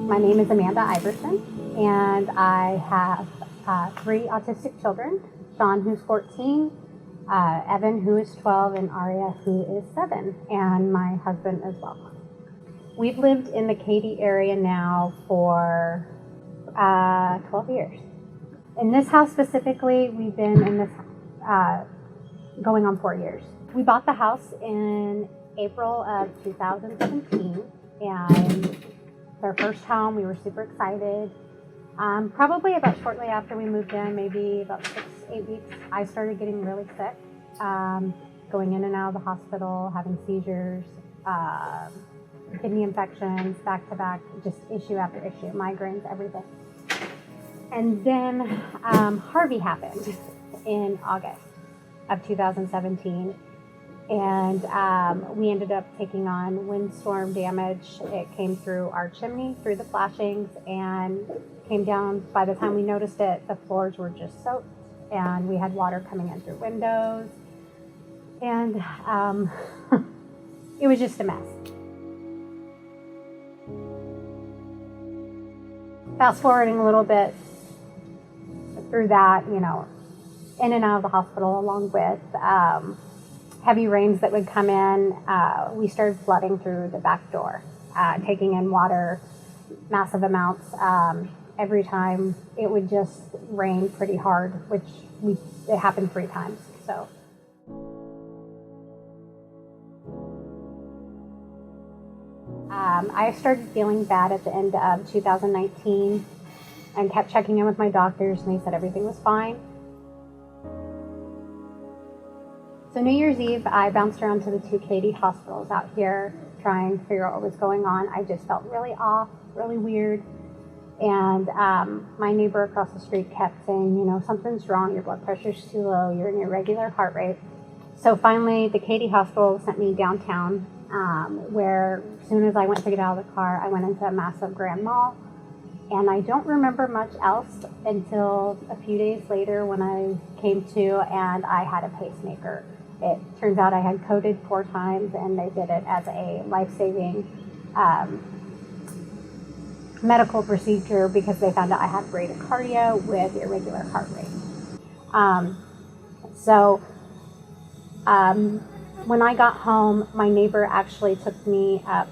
My name is Amanda Iverson, and I have 3 autistic children, Sean, who's 14, Evan, who is 12, and Aria, who is 7, and my husband as well. We've lived in the Katy area now for 12 years. In this house specifically, we've been in this going on 4 years. We bought the house in April of 2017, and it's our first home. We were super excited. Probably about shortly after we moved in, maybe about 6-8 weeks, I started getting really sick, going in and out of the hospital, having seizures, kidney infections, back to back, just issue after issue, migraines, everything. And then Harvey happened in August of 2017. And we ended up taking on windstorm damage. It came through our chimney, through the flashings, and came down. By the time we noticed it, the floors were just soaked, and we had water coming in through windows. And it was just a mess. Fast forwarding a little bit through that, in and out of the hospital, along with heavy rains that would come in, we started flooding through the back door, taking in water, massive amounts. Every time it would just rain pretty hard, which it happened 3 times. So. I started feeling bad at the end of 2019 and kept checking in with my doctors, and they said everything was fine. So New Year's Eve, I bounced around to the 2 Katy hospitals out here trying to figure out what was going on. I just felt really off, really weird. And my neighbor across the street kept saying, something's wrong, your blood pressure's too low, you're in your regular heart rate. So finally, the Katy hospital sent me downtown, where as soon as I went to get out of the car, I went into a massive grand mall. And I don't remember much else until a few days later when I came to and I had a pacemaker. It turns out I had coded 4 times, and they did it as a life-saving medical procedure because they found out I had bradycardia with irregular heart rate. When I got home, my neighbor actually took me up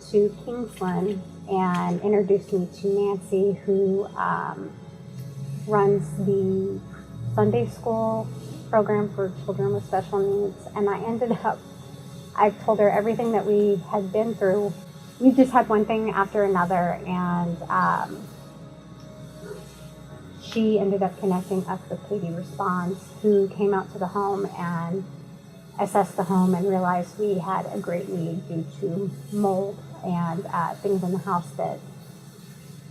to Kingsland and introduced me to Nancy, who runs the Sunday school program for children with special needs. And I told her everything that we had been through. We just had one thing after another, and she ended up connecting us with Katy Responds, who came out to the home and assessed the home and realized we had a great need due to mold and things in the house that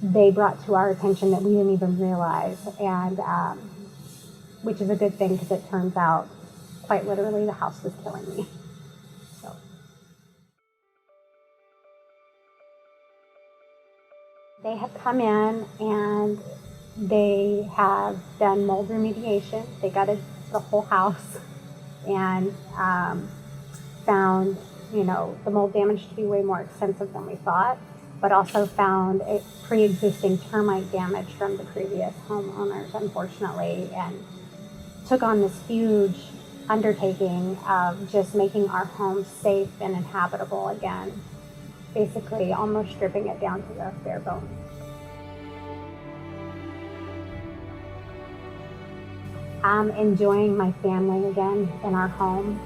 they brought to our attention that we didn't even realize, and which is a good thing because it turns out quite literally the house was killing me. So. They have come in and they have done mold remediation. They gutted the whole house and found, the mold damage to be way more extensive than we thought, but also found a pre-existing termite damage from the previous homeowners, unfortunately, and took on this huge undertaking of just making our home safe and inhabitable again, basically almost stripping it down to the bare bones. I'm enjoying my family again in our home,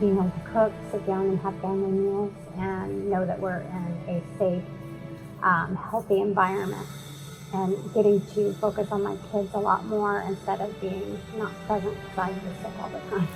being able to cook, sit down and have family meals, and know that we're in a safe, healthy environment, and getting to focus on my kids a lot more instead of being not present because I was sick all the time.